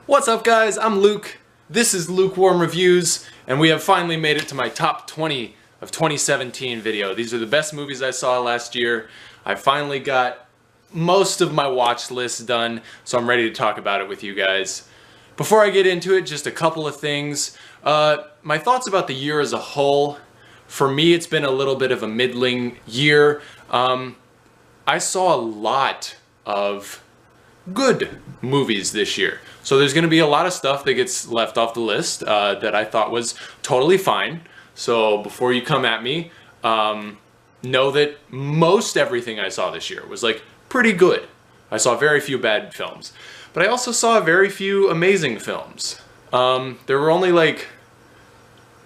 What's up guys, I'm Luke, this is Lukewarm Reviews, and we have finally made it to my top 20 of 2017 video. These are the best movies I saw last year. I finally got most of my watch list done, so I'm ready to talk about it with you guys. Before I get into it, just a couple of things. My thoughts about the year as a whole. For me, it's been a little bit of a middling year. I saw a lot of good movies this year. So there's going to be a lot of stuff that gets left off the list that I thought was totally fine. So before you come at me, know that most everything I saw this year was like pretty good. I saw very few bad films. But I also saw very few amazing films. There were only like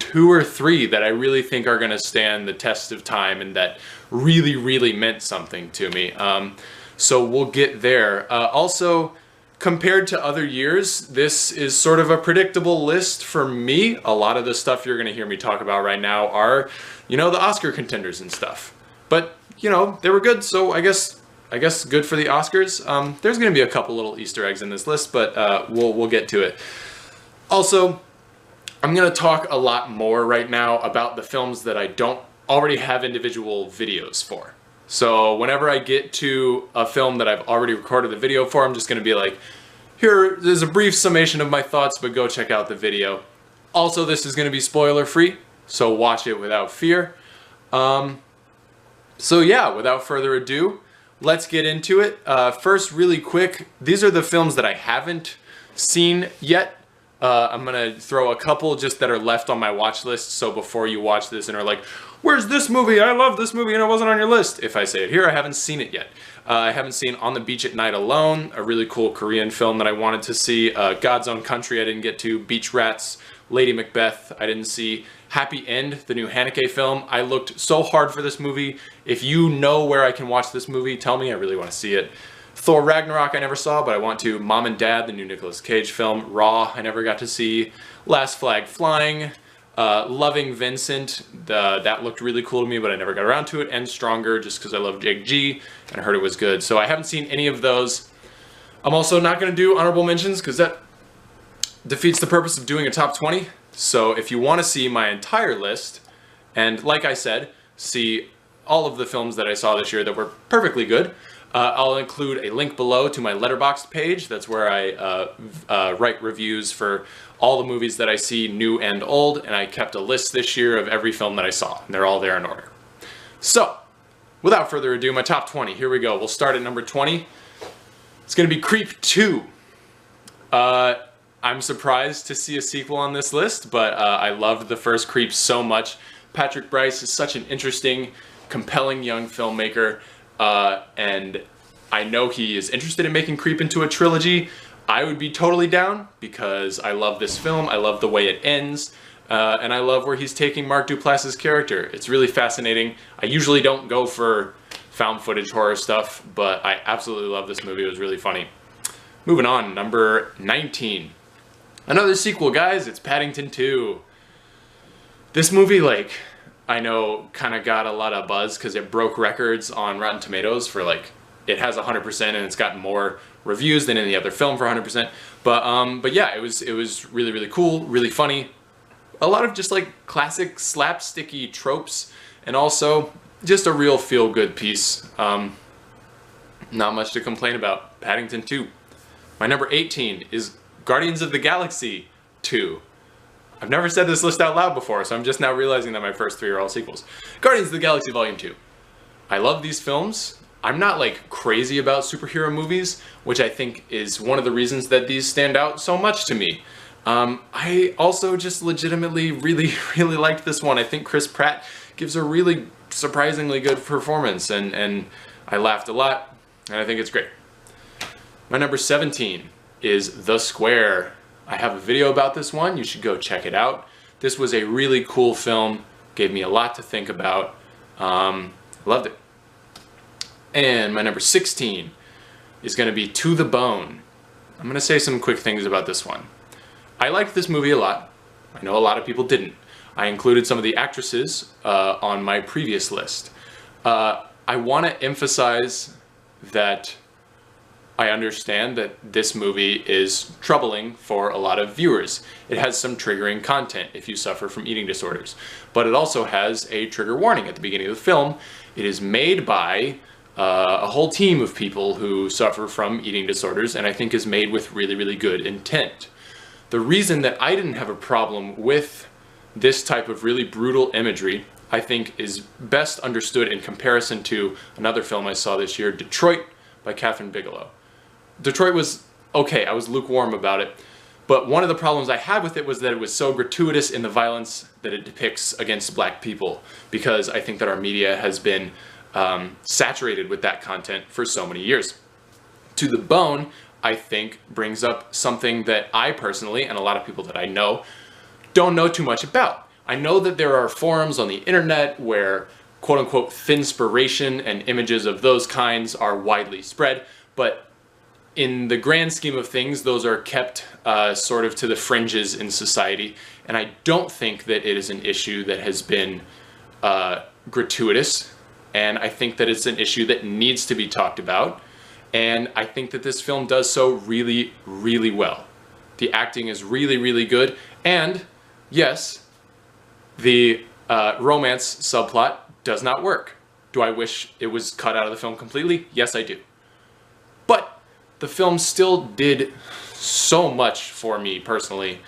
2 or 3 that I really think are going to stand the test of time and that really meant something to me. So we'll get there. Also, compared to other years, this is sort of a predictable list for me. A lot of the stuff you're going to hear me talk about right now are, you know, the Oscar contenders and stuff. But, you know, they were good, so I guess good for the Oscars. There's going to be a couple little Easter eggs in this list, but we'll get to it. Also, I'm going to talk a lot more right now about the films that I don't already have individual videos for. So whenever I get to a film that I've already recorded the video for, I'm just going to be like, there's a brief summation of my thoughts, but go check out the video. Also, this is going to be spoiler free, so watch it without fear. So yeah, without further ado, let's get into it. First, really quick, these are the films that I haven't seen yet. I'm going to throw a couple just that are left on my watch list, so before you watch this and are like, where's this movie? I love this movie and it wasn't on your list. If I say it here, I haven't seen it yet. I haven't seen On the Beach at Night Alone, a really cool Korean film that I wanted to see. God's Own Country I didn't get to. Beach Rats, Lady Macbeth I didn't see. Happy End, the new Haneke film. I looked so hard for this movie. If you know where I can watch this movie, tell me. I really want to see it. Thor Ragnarok I never saw, but I want to. Mom and Dad, the new Nicolas Cage film. Raw I never got to see. Last Flag Flying. Loving Vincent, that looked really cool to me, but I never got around to it. And Stronger, just because I love Jake G and I heard it was good. So I haven't seen any of those. I'm also not going to do honorable mentions because that defeats the purpose of doing a top 20. So if you want to see my entire list, and like I said, see all of the films that I saw this year that were perfectly good, I'll include a link below to my Letterboxd page. That's where I write reviews for all the movies that I see, new and old, and I kept a list this year of every film that I saw, and they're all there in order. So, without further ado, my top 20. Here we go. We'll start at number 20. It's going to be Creep 2. I'm surprised to see a sequel on this list, but I loved the first Creep so much. Patrick Brice is such an interesting, compelling young filmmaker, and I know he is interested in making Creep into a trilogy. I would be totally down because I love this film, I love the way it ends, and I love where he's taking Mark Duplass's character. It's really fascinating. I usually don't go for found footage horror stuff, but I absolutely love this movie. It was really funny. Moving on, number 19. Another sequel, guys. It's Paddington 2. This movie, like, I know kind of got a lot of buzz because it broke records on Rotten Tomatoes for like, it has 100% and it's gotten more reviews than any other film for 100%. But yeah, it was really cool, really funny. A lot of just like classic slapsticky tropes, and also just a real feel-good piece. Not much to complain about. Paddington 2. My number 18 is Guardians of the Galaxy 2. I've never said this list out loud before, so I'm just now realizing that my first 3 are all sequels. Guardians of the Galaxy Volume 2. I love these films. I'm not like crazy about superhero movies, which I think is one of the reasons that these stand out so much to me. I also just legitimately really liked this one. I think Chris Pratt gives a really surprisingly good performance, and I laughed a lot, and I think it's great. My number 17 is The Square. I have a video about this one. You should go check it out. This was a really cool film. Gave me a lot to think about. Loved it. And my number 16 is going to be To the Bone. I'm going to say some quick things about this one. I liked this movie a lot. I know a lot of people didn't. I included some of the actresses on my previous list. I want to emphasize that I understand that this movie is troubling for a lot of viewers. It has some triggering content if you suffer from eating disorders, but it also has a trigger warning at the beginning of the film. It is made by a whole team of people who suffer from eating disorders, and I think is made with really, really good intent. The reason that I didn't have a problem with this type of really brutal imagery, I think, is best understood in comparison to another film I saw this year, Detroit by Kathryn Bigelow. Detroit was okay, I was lukewarm about it, but one of the problems I had with it was that it was so gratuitous in the violence that it depicts against black people, because I think that our media has been saturated with that content for so many years. To the Bone, I think, brings up something that I personally, and a lot of people that I know, don't know too much about. I know that there are forums on the internet where quote-unquote thinspiration and images of those kinds are widely spread, but in the grand scheme of things, those are kept sort of to the fringes in society, and I don't think that it is an issue that has been gratuitous, and I think that it's an issue that needs to be talked about, and I think that this film does so really, really well. The acting is really, really good, and yes, the romance subplot does not work. Do I wish it was cut out of the film completely? Yes, I do. But the film still did so much for me personally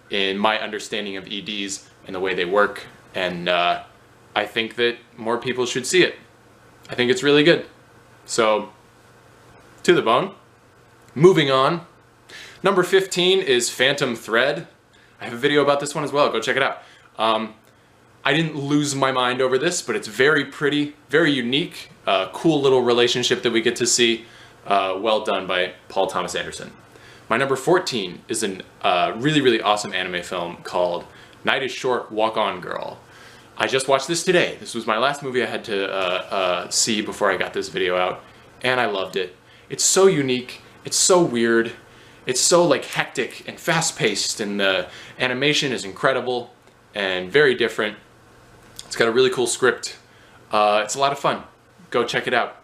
in my understanding of EDs and the way they work, and I think that more people should see it. I think it's really good. So, To the Bone. Moving on. Number 15 is Phantom Thread. I have a video about this one as well. Go check it out. I didn't lose my mind over this, but it's very pretty, very unique, cool little relationship that we get to see. Well done by Paul Thomas Anderson. My number 14 is a really, really awesome anime film called Night is Short, Walk On Girl. I just watched this today. This was my last movie I had to see before I got this video out, and I loved it. It's so unique, it's so weird, it's so like hectic and fast-paced, and the animation is incredible and very different. It's got a really cool script. It's a lot of fun. Go check it out.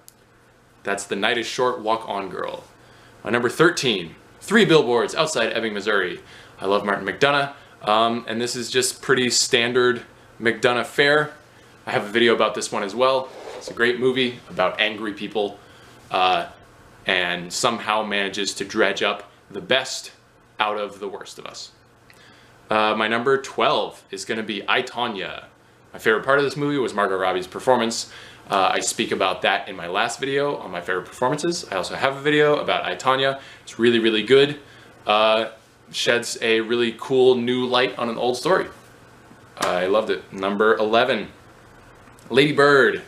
That's The Night is Short, Walk On Girl. My number 13, 3 Billboards Outside Ebbing, Missouri. I love Martin McDonagh, and this is just pretty standard McDonagh fare. I have a video about this one as well. It's a great movie about angry people, and somehow manages to dredge up the best out of the worst of us. My number 12 is going to be Tania. My favorite part of this movie was Margot Robbie's performance. I speak about that in my last video on my favorite performances. I also have a video about Tania. It's really, really good. Sheds a really cool new light on an old story. I loved it. Number 11, Lady Bird.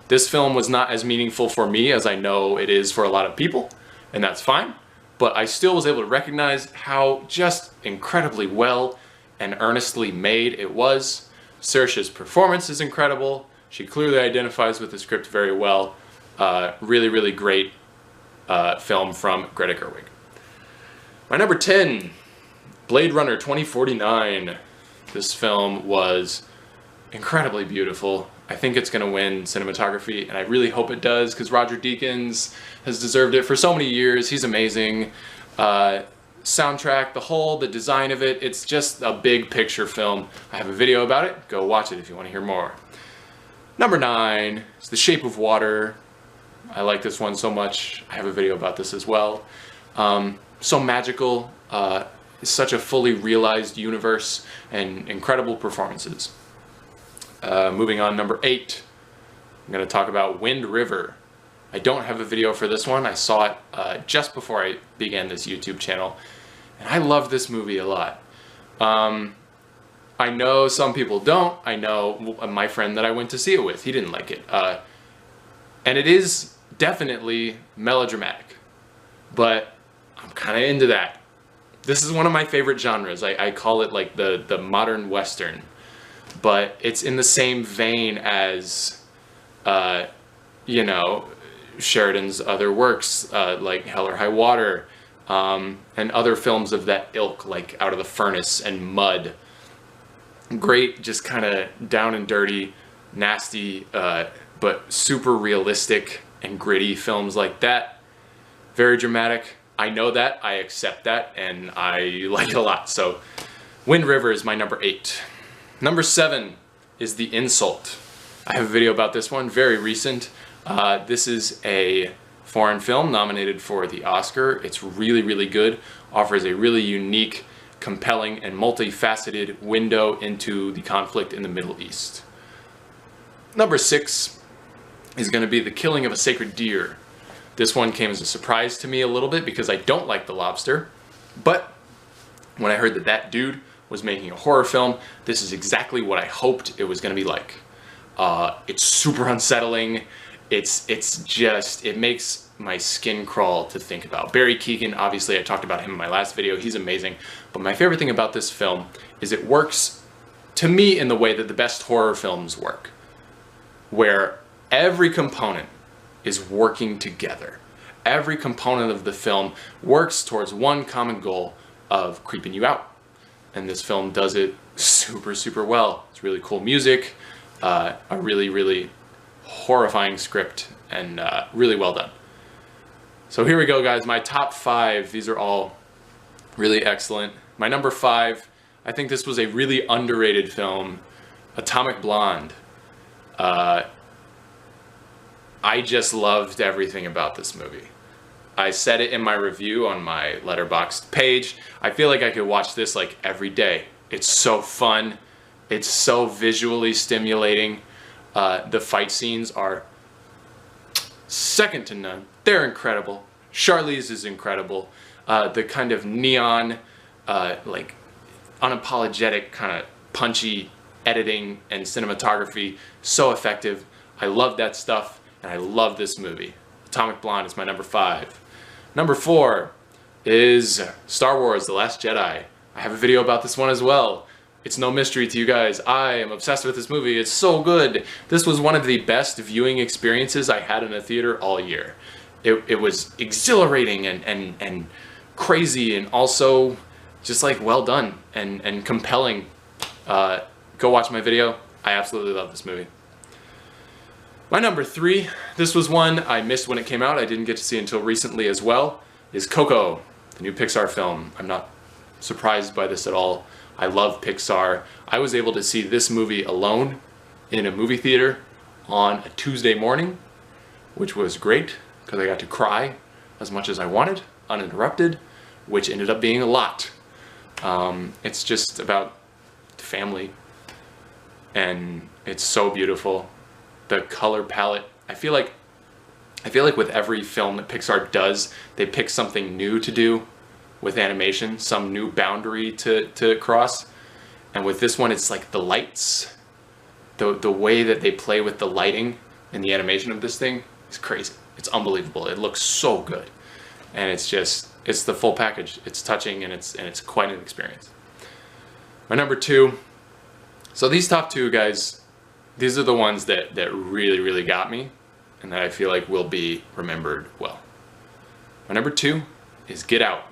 This film was not as meaningful for me as I know it is for a lot of people, and that's fine. But I still was able to recognize how just incredibly well and earnestly made it was. Saoirse's performance is incredible. She clearly identifies with the script very well. Really, really great film from Greta Gerwig. My number 10, Blade Runner 2049. This film was incredibly beautiful. I think it's going to win cinematography, and I really hope it does, because Roger Deakins has deserved it for so many years. He's amazing. Soundtrack, the design of it, it's just a big picture film. I have a video about it. Go watch it if you want to hear more. Number 9 is The Shape of Water. I like this one so much. I have a video about this as well. So magical. It's such a fully realized universe and incredible performances. Moving on, number 8. I'm going to talk about Wind River. I don't have a video for this one. I saw it just before I began this YouTube channel, and I love this movie a lot. I know some people don't. I know my friend that I went to see it with, he didn't like it. And it is definitely melodramatic, but I'm kind of into that. This is one of my favorite genres. I call it like the modern Western, but it's in the same vein as, you know, Sheridan's other works, like Hell or High Water, and other films of that ilk, like Out of the Furnace and Mud. Great, just kind of down and dirty, nasty, but super realistic and gritty films like that. Very dramatic. I know that, I accept that, and I like it a lot. So Wind River is my number 8. Number 7 is The Insult. I have a video about this one, very recent. This is a foreign film nominated for the Oscar. It's really, really good. Offers a really unique, compelling, and multifaceted window into the conflict in the Middle East. Number 6 is going to be The Killing of a Sacred Deer. This one came as a surprise to me a little bit because I don't like The Lobster, but when I heard that that dude was making a horror film, this is exactly what I hoped it was going to be like. It's super unsettling. It makes my skin crawl to think about. Barry Keoghan, obviously I talked about him in my last video, he's amazing. But my favorite thing about this film is it works, to me, in the way that the best horror films work, where every component is working together. Every component of the film works towards one common goal of creeping you out. And this film does it super, super well. It's really cool music, a really, really horrifying script, and really well done. So here we go, guys. My top 5. These are all really excellent. My number 5, I think this was a really underrated film, Atomic Blonde. I just loved everything about this movie. I said it in my review on my Letterboxd page. I feel like I could watch this like every day. It's so fun. It's so visually stimulating. The fight scenes are second to none. They're incredible. Charlize is incredible. The kind of neon, like unapologetic, kind of punchy editing and cinematography, so effective. I love that stuff, and I love this movie. Atomic Blonde is my number 5. Number 4 is Star Wars: The Last Jedi. I have a video about this one as well. It's no mystery to you guys. I am obsessed with this movie. It's so good. This was one of the best viewing experiences I had in a theater all year. It was exhilarating and crazy, and also just like well done and compelling. Go watch my video. I absolutely love this movie. My number 3, this was one I missed when it came out. I didn't get to see it until recently as well, is Coco, the new Pixar film. I'm not surprised by this at all. I love Pixar. I was able to see this movie alone in a movie theater on a Tuesday morning, which was great because I got to cry as much as I wanted, uninterrupted, which ended up being a lot. It's just about family, and it's so beautiful. The color palette, I feel like with every film that Pixar does, they pick something new to do with animation, some new boundary to cross. And with this one, it's like the lights, the way that they play with the lighting and the animation of this thing is crazy. It's unbelievable. It looks so good. And it's the full package. It's touching, and it's quite an experience. My number 2, so these top 2, guys, these are the ones that really, really got me, and that I feel like will be remembered well. My number 2 is Get Out.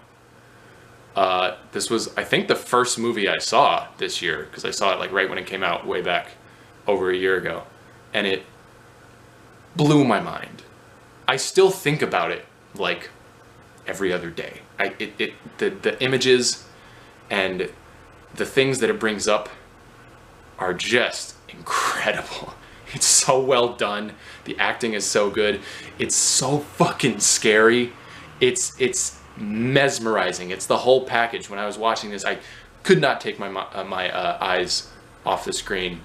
This was, I think, the first movie I saw this year, because I saw it like right when it came out, way back over a year ago, and it blew my mind. I still think about it like every other day. The images and the things that it brings up are just incredible. It's so well done. The acting is so good. It's so fucking scary. It's mesmerizing. It's the whole package. When I was watching this, I could not take my eyes off the screen.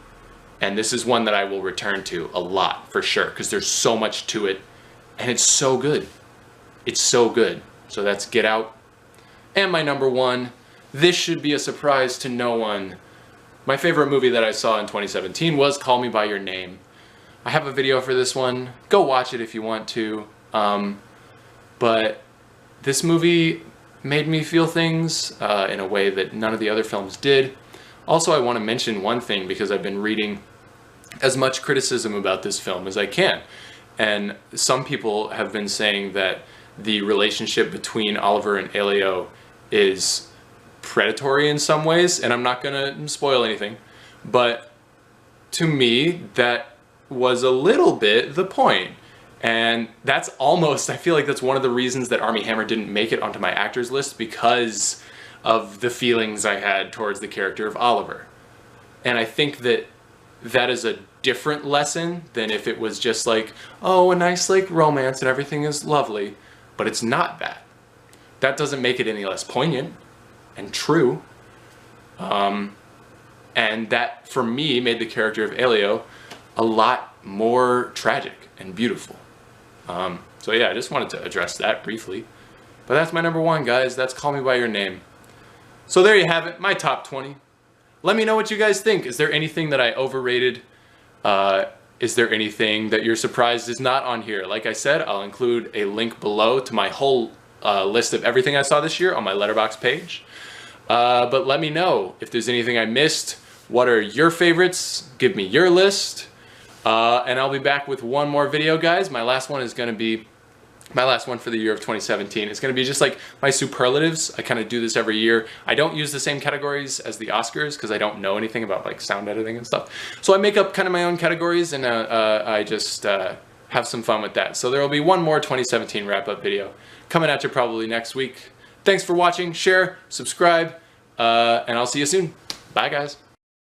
And this is one that I will return to a lot, for sure, because there's so much to it, and it's so good. It's so good. So that's Get Out. And my number 1, this should be a surprise to no one. My favorite movie that I saw in 2017 was Call Me By Your Name. I have a video for this one. Go watch it if you want to. But this movie made me feel things in a way that none of the other films did. Also, I want to mention one thing, because I've been reading as much criticism about this film as I can. And some people have been saying that the relationship between Oliver and Elio is predatory in some ways, and I'm not gonna spoil anything, but to me that was a little bit the point. And that's almost, I feel like that's one of the reasons that Armie Hammer didn't make it onto my actors list, because of the feelings I had towards the character of Oliver. And I think that that is a different lesson than if it was just like, oh, a nice like romance and everything is lovely. But it's not that. That doesn't make it any less poignant and true. And that, for me, made the character of Elio a lot more tragic and beautiful. So yeah, I just wanted to address that briefly. But that's my number one, guys. That's Call Me By Your Name. So there you have it, my top 20. Let me know what you guys think. Is there anything that I overrated? Is there anything that you're surprised is not on here? Like I said, I'll include a link below to my whole list of everything I saw this year on my Letterboxd page. But let me know if there's anything I missed. What are your favorites? Give me your list. And I'll be back with one more video, guys. My last one is going to be my last one for the year of 2017. It's going to be just like my superlatives. I kind of do this every year. I don't use the same categories as the Oscars because I don't know anything about like sound editing and stuff. So I make up kind of my own categories, and I just have some fun with that. So there will be one more 2017 wrap-up video coming at you probably next week. Thanks for watching. Share, subscribe, and I'll see you soon. Bye, guys.